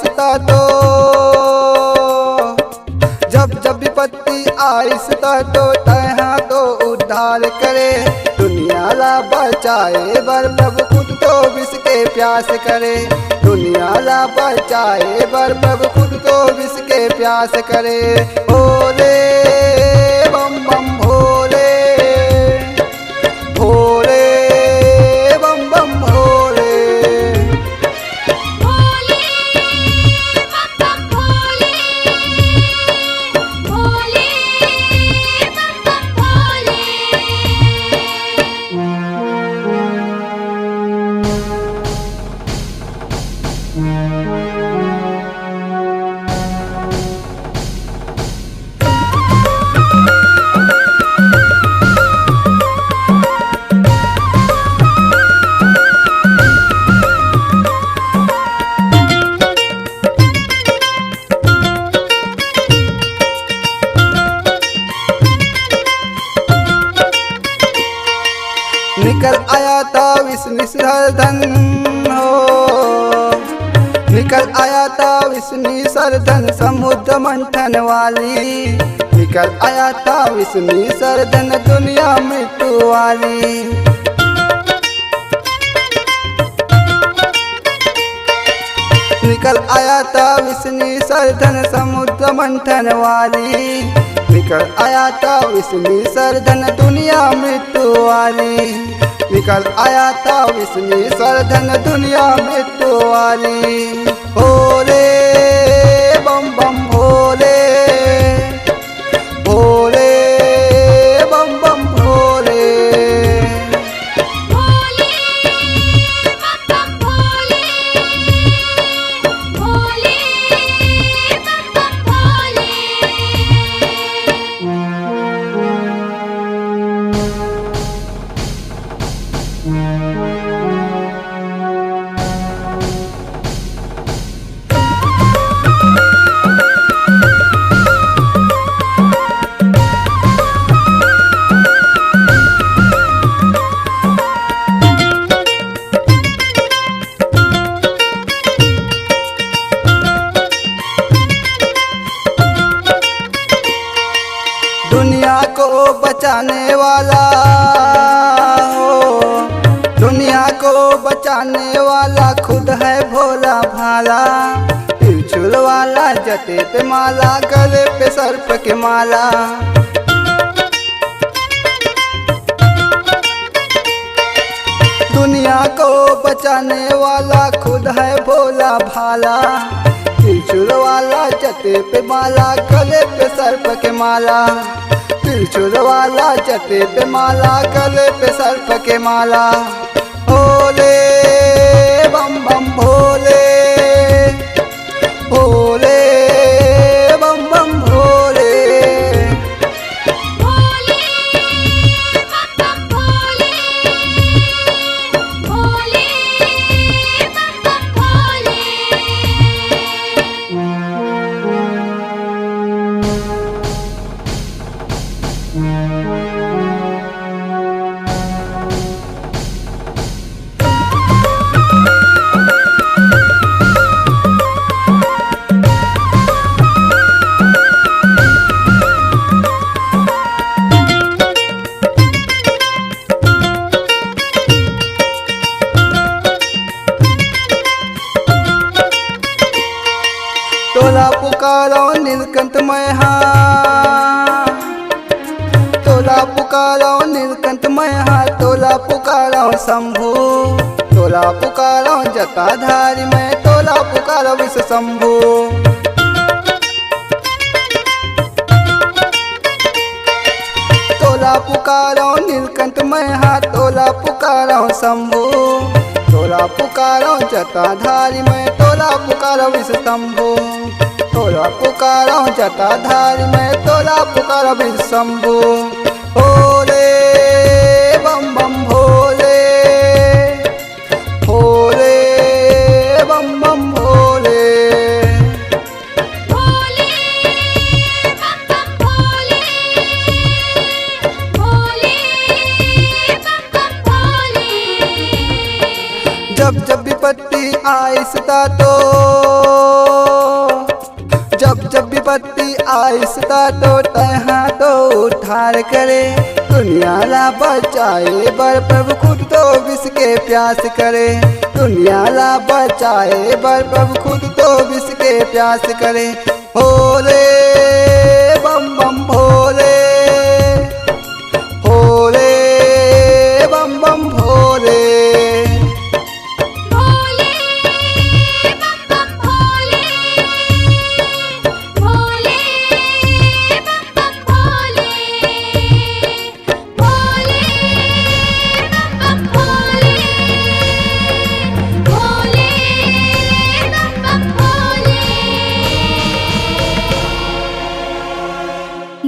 आइसता तो जब जब विपत्ति आइसता तो तहाँ तो उद्धार करे। दुनिया ला बचाए बर प्रभु खुद तो विष के प्यास करे। दुनिया ला बचाए बर प्रभु खुद तो विष के प्यास करे। भोले बम बम भोले, भोले बम बम भोले, भोले बम बम भोले, भोले बम बम भोले। निकल आया था विष्णु सरधन हो, निकल आया था विष्णु सरधन समुद्र मंथन वाली। निकल आया था विष्णु सरधन दुनिया मृत्यु वाली। निकल आया था विष्णु सरधन समुद्र मंथन वाली। निकल आया था विष्णु सरधन दुनिया मृत्यु वाली। निकल आया था विष्णु सरधन दुनिया मृत्यु वाली। भोले बम बम भोले, भोले बम बम भोले, भोले बम बम भोले, भोले बम बम भोले। दुनिया को बचाने वाला हो, दुनिया को बचाने वाला खुद है भोला भाला। त्रिशूल वाला जटे पे माला, गले पे सर्प के माला। दुनिया को बचाने वाला खुद है भोला भाला। त्रिशूल वाला जटे पे माला, गले पे सर्प के माला। त्रिशूल वाला जटे पे माला, गले पे सर्प के माला। भोले बम बम भोले, भोले बम बम भोले, भोले बम बम भोले, भोले बम बम भोले। तोला पुकारो नीलकंठ मैहा, तोला पुकारो नीलकंठ मैहा। तोला पुकारो शंभु, तोला पुकारो जटाधारी में। तोला पुकारो विश्व शंभु। तोला पुकारो नीलकंठ मैहा। तोला पुकारो शंभु, तोला पुकारो जटाधारी में। तोला पुकारो विश्व शंभु। तोला पुकारो जटाधारी में। तोला पुकारो विश्व शंभु। भोले बम बम भोले, भोले बम बम भोले, भोले बम बम भोले, भोले बम बम भोले। जब जब विपत्ति आइसता तो विपत्ति आइसता तो तहाँ तो उद्धार करे। दुनिया ला बचाए बर प्रभु खुद तो विष के प्यास करे। दुनिया ला बचाए बर प्रभु खुद तो विष के प्यास करे। भोले बम बम भोले, भोले बम बम भोले। भोले बम बम भोले, भोले बम बम भोले, भोले बम बम भोले, भोले बम बम भोले।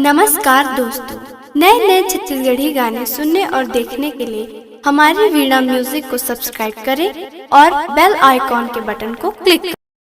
नमस्कार दोस्तों, नए नए छत्तीसगढ़ी गाने सुनने और देखने के लिए हमारी वीणा म्यूजिक को सब्सक्राइब करें और बेल आइकॉन के बटन को क्लिक करें।